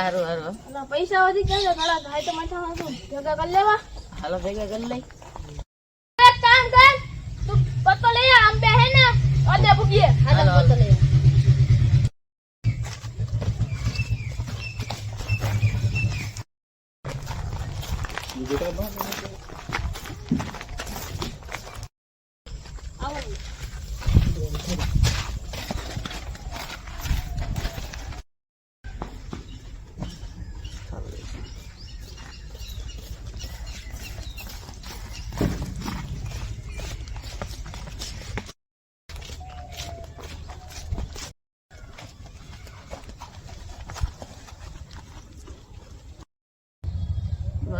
હારું હારું એટલે પૈસા વધી ગયા ઘણા થાય તો માથામાં શું ભેગા કરી લેવા. હાલો ભેગા કરી લઈ. એક કામ કર તું પત્તો લઈ આ આમ બે હે ને અડે ભૂગીએ હાલો પત્તો લઈ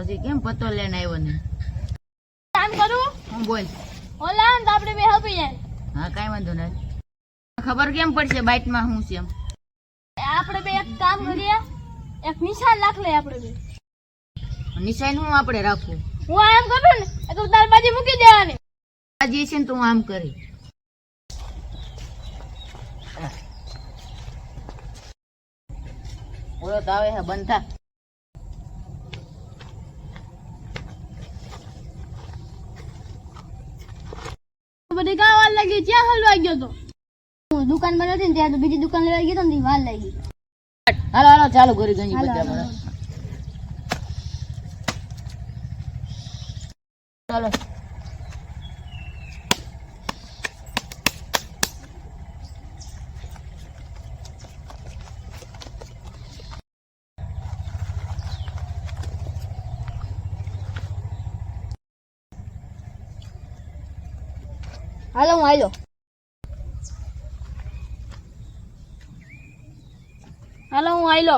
હજી કેમ પતો લઈને આવ્યો ને? કામ કરું હું બોલ. ઓલા ને આપણે બે હપી જાય. હા કાંઈ વાંધો નહીં. ખબર કેમ પડશે બાઇટમાં શું છે એમ? આપણે બે એક કામ કરીએ એક નિશાન લાખ લઈએ આપણે બે. નિશાન હું આપણે રાખવું? હું આમ કરું ને એ તો તાર બાજી મૂકી દેવાની. બાજી છે ને તો હું આમ કરી. ઓલો તો આવે છે બંધ થા. બધી કાં વાર લાગી ક્યાં હલવા ગયો તો દુકાનમાં નથી ને ત્યાં તો બીજી દુકાન લેવા ગયો તો ને વાર લાગી. હાલો હાલો ચાલુ કરી ગઈ બધા મને. ચાલો હાલો હું આયલો. હાલો હું આયલો.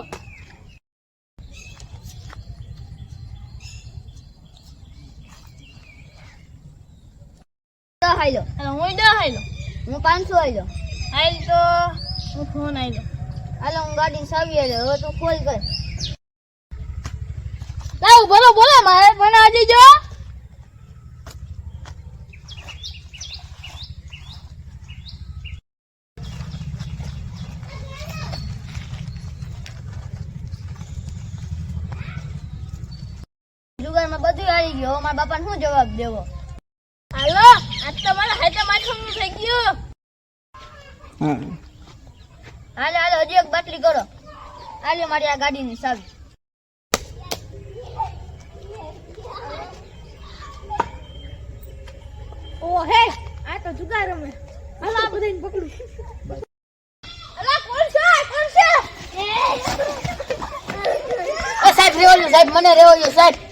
હાલો હું હાલો. હું 500 આયલો. આયલ તો હું ફોન આયલો. હાલો હું ગાડી સાવી આયલો. હવે તું કોલ કર. લાવ બોલો બોલો મારે મને આજે જો જુગારમાં બધું આવી ગયું. હવે મારા બાપાને શું જવાબ દેવો? હાલો આજ તો મારા હાથે માથું થઈ ગયું. હાલો હાલો હજી એક બાટલી કરો. હાલો મારી આ ગાડીની ચાવી. ઓ હે આ તો જુગાર રમે. હાલો આ બધાને પકડું. અલા કોણ છે કોણ છે? સાહેબ રેવજો સાહેબ મને રેવજો સાહેબ.